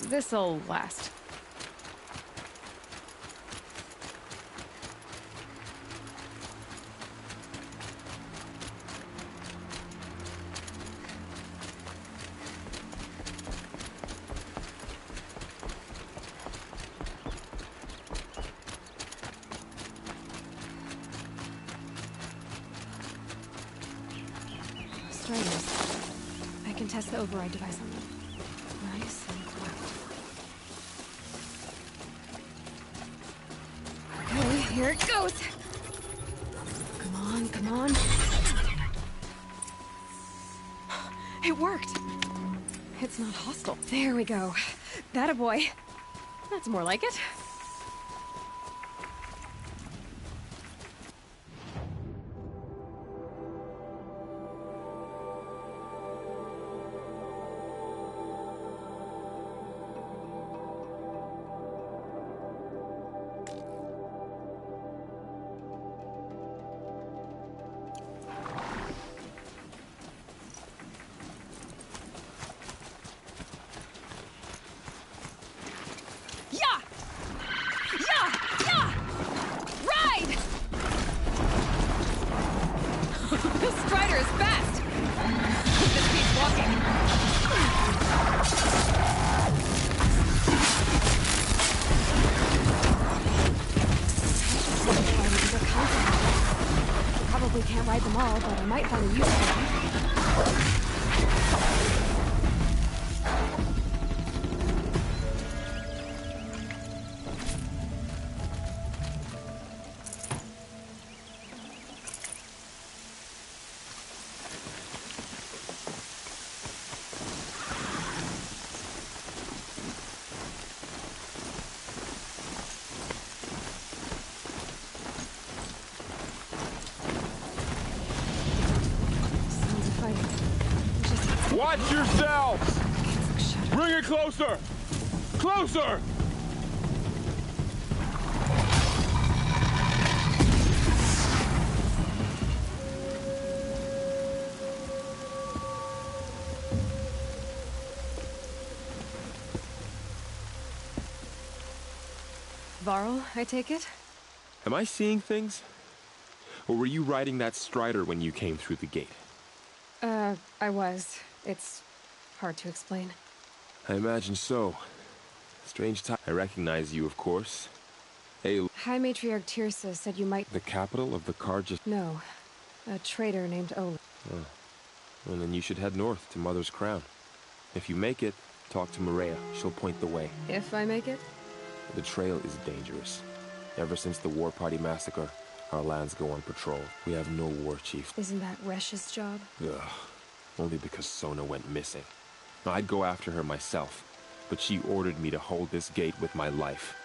This'll last. Striders. I can test the override device on them. Nice and quiet. Okay, here it goes. Come on, come on. It worked. It's not hostile. There we go. That a boy. That's more like it. Probably can't ride them all, but I might find a use for them. Watch yourselves! Bring it closer! Closer! Varl, I take it? Am I seeing things? Or were you riding that Strider when you came through the gate? I was. It's hard to explain. I imagine so. Strange time. I recognize you, of course. Hey, High Matriarch Tirsa said you might... the capital of the Carja... No. A traitor named Ola. Oh. Well, then you should head north to Mother's Crown. If you make it, talk to Maria. She'll point the way. If I make it? The trail is dangerous. Ever since the War Party massacre, our lands go on patrol. We have no war chief. Isn't that Resh's job? Ugh. Only because Sona went missing. I'd go after her myself, but she ordered me to hold this gate with my life.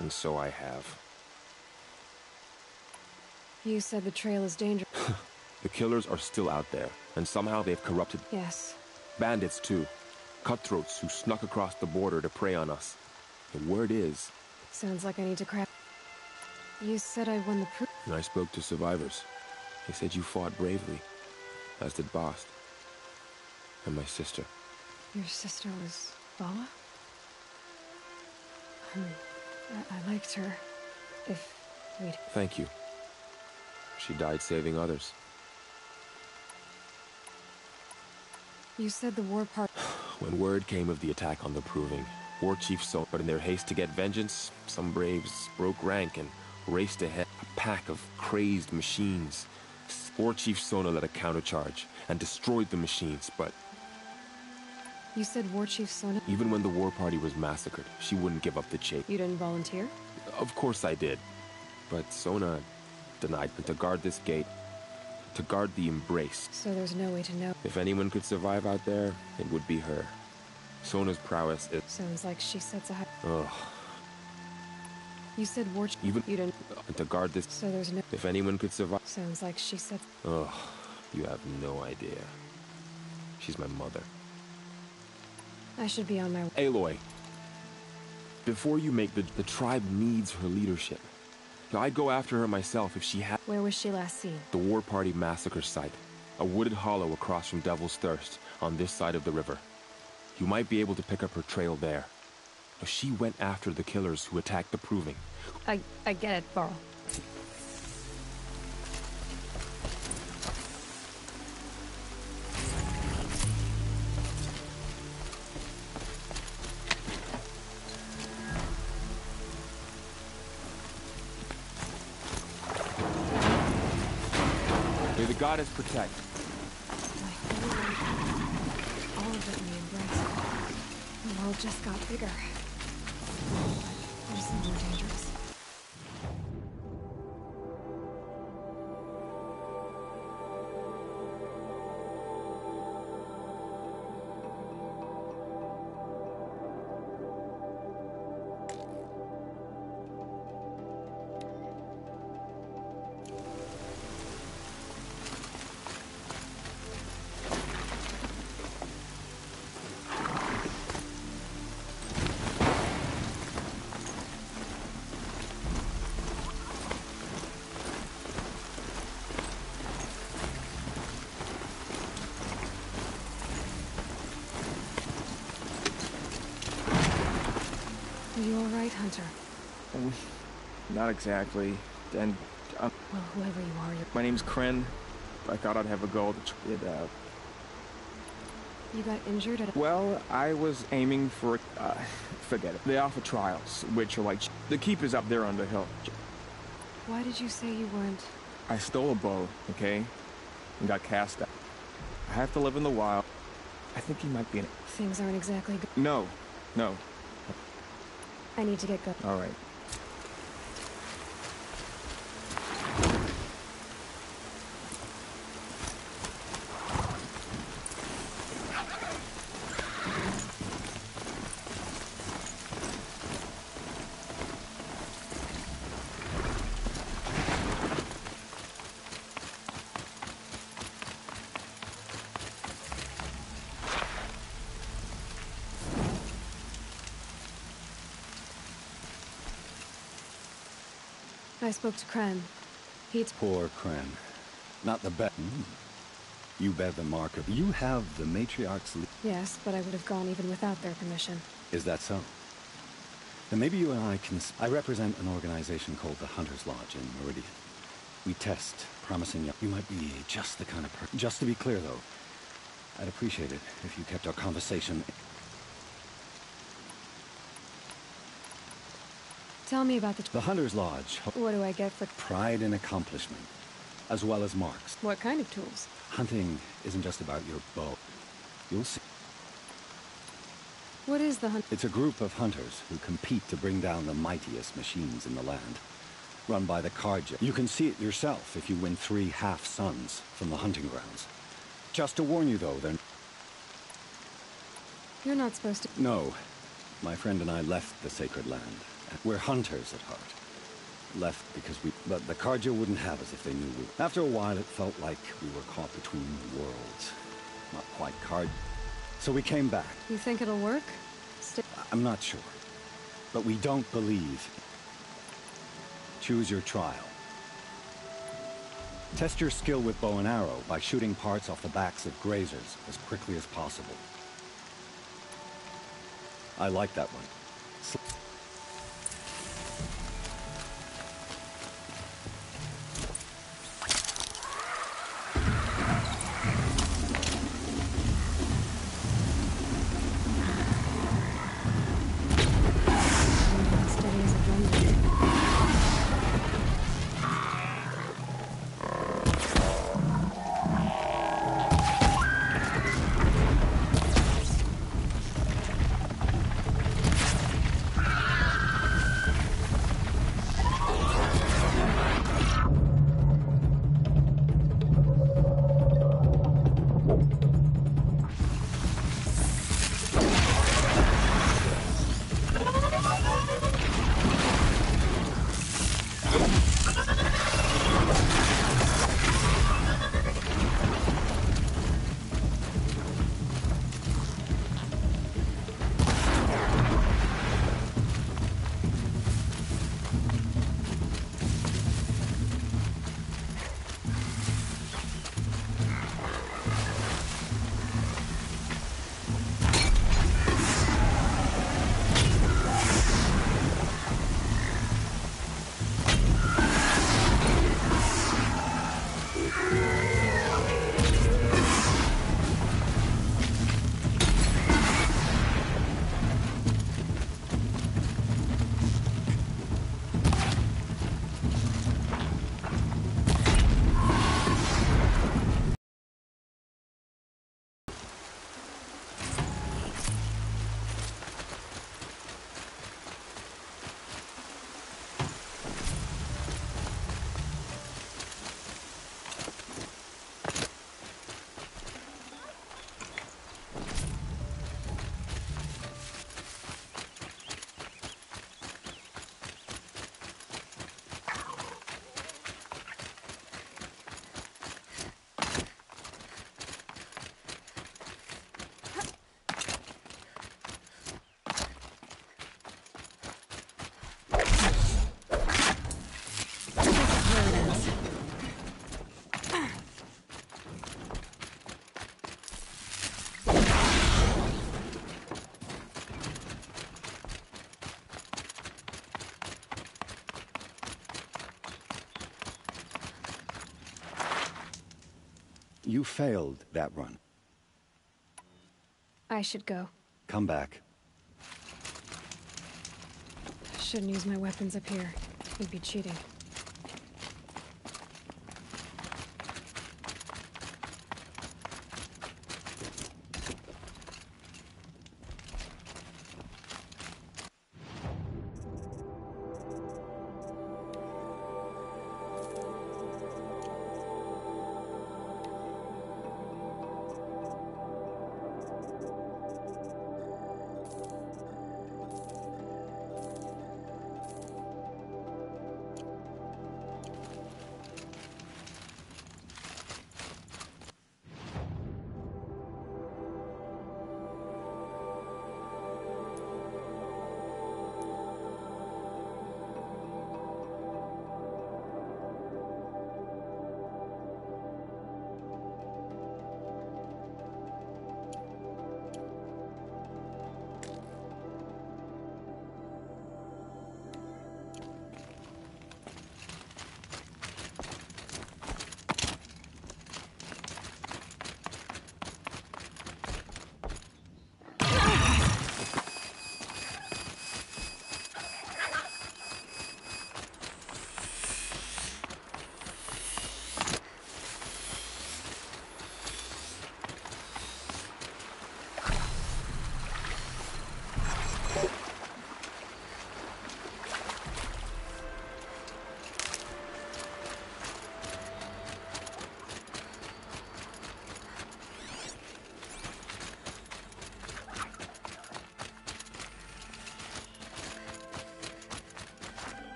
And so I have. You said the trail is dangerous. The killers are still out there, and somehow they've corrupted... Yes. Bandits, too. Cutthroats who snuck across the border to prey on us. The word is... Sounds like I need to crack... You said I won the proof. And I spoke to survivors. They said you fought bravely, as did Bast. And my sister. Your sister was Vala? I liked her. If we'd... Thank you. She died saving others. You said the war part... When word came of the attack on the Proving, War Chief Sona, but in their haste to get vengeance, some braves broke rank and raced ahead. A pack of crazed machines. War Chief Sona led a countercharge and destroyed the machines, but... You said War Chief Sona... Even when the War Party was massacred, she wouldn't give up the chase. You didn't volunteer? Of course I did. But Sona denied me to guard this gate. To guard the Embrace. So there's no way to know. If anyone could survive out there, it would be her. Sona's prowess is... Sounds like she sets a high... Ugh. You said War Chief... Even... You didn't... To guard this... So there's no... If anyone could survive... Sounds like she sets... Ugh. You have no idea. She's my mother. I should be on my way. Aloy. Before you make the tribe needs her leadership. I'd go after her myself if she had... Where was she last seen? The War Party massacre site. A wooded hollow across from Devil's Thirst, on this side of the river. You might be able to pick up her trail there. She went after the killers who attacked the Proving. I get it, Burl. May the goddess protect. All of it in the embrace. The world just got bigger. But there's some more dangerous. Are you all right, Hunter? Not exactly. And, Well, whoever you are, my name's Kren. I thought I'd have a go to try it out. you got injured at a... Well, I was aiming for, forget it. The Alpha Trials, which are like, the keep is up there on the hill. Why did you say you weren't... I stole a bow, okay? And got cast out. I have to live in the wild. I think he might be in it. Things aren't exactly good. No. I need to get going. All right. I spoke to Kren. He'd... Poor Kren. Not the best. You bear the mark of... You have the matriarch's... Yes, but I would have gone even without their permission. Is that so? Then maybe you and I can... I represent an organization called the Hunter's Lodge in Meridian. We test, promising you might be just the kind of person... Just to be clear, though, I'd appreciate it if you kept our conversation... Tell me about The Hunter's Lodge. What do I get for... Pride in accomplishment, as well as marks. What kind of tools? Hunting isn't just about your bow. You'll see. What is the hunt? It's a group of hunters who compete to bring down the mightiest machines in the land. Run by the Karja. You can see it yourself if you win 3 half-suns from the hunting grounds. Just to warn you, though, then... You're not supposed to... No. My friend and I left the sacred land. We're hunters at heart. Left because we... But the Karja wouldn't have us if they knew we... After a while, it felt like we were caught between worlds. Not quite Karja. So we came back. You think it'll work? I'm not sure. But we don't believe. Choose your trial. Test your skill with bow and arrow by shooting parts off the backs of grazers as quickly as possible. I like that one. You failed that run. I should go. Come back. I shouldn't use my weapons up here. It'd be cheating.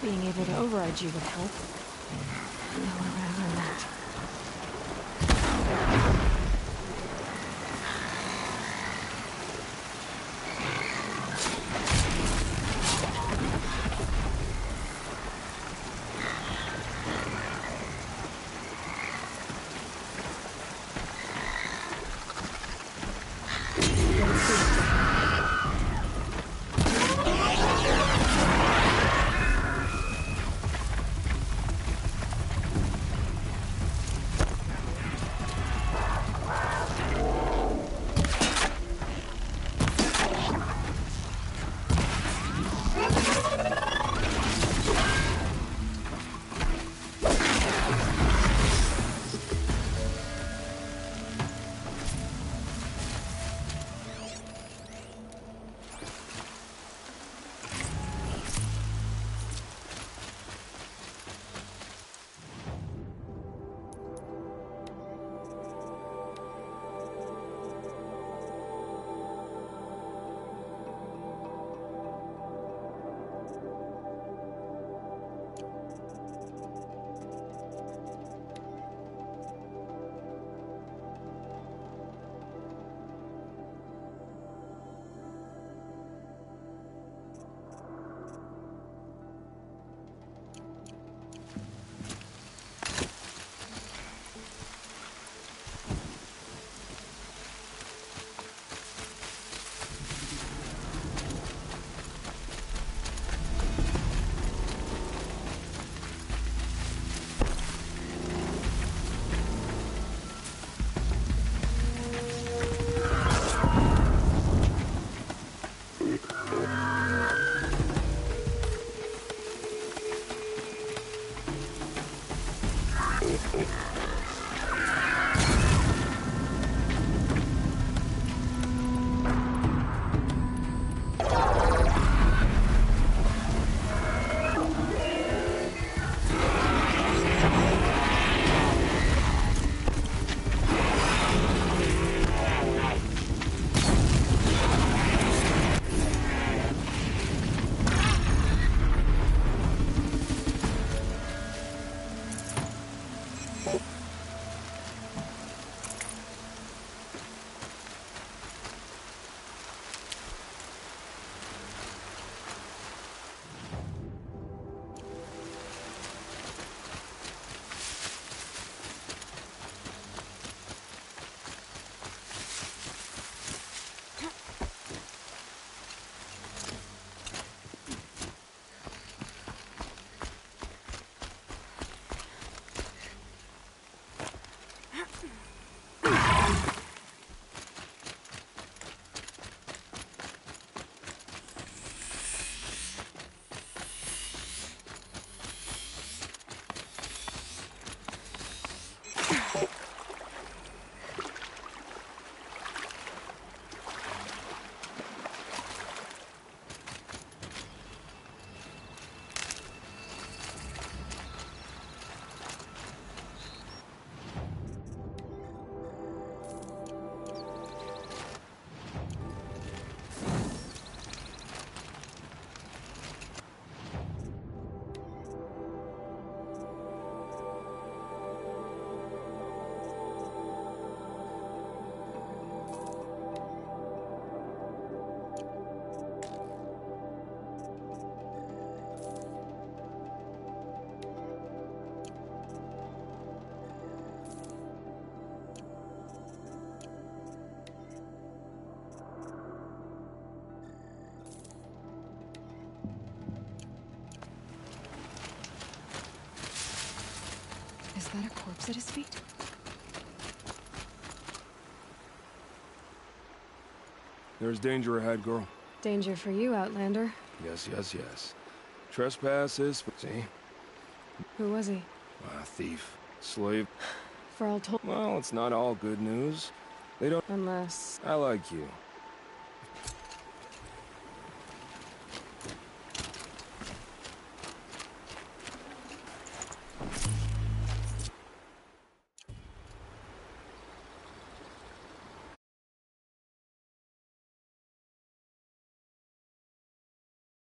Being able to override you would help. No, rather than that. Is that a corpse at his feet? There's danger ahead, girl. Danger for you, Outlander. Yes, yes, yes. Trespass is... See? Who was he? A thief. Slave. For all told... Well, it's not all good news. They don't... Unless... I like you.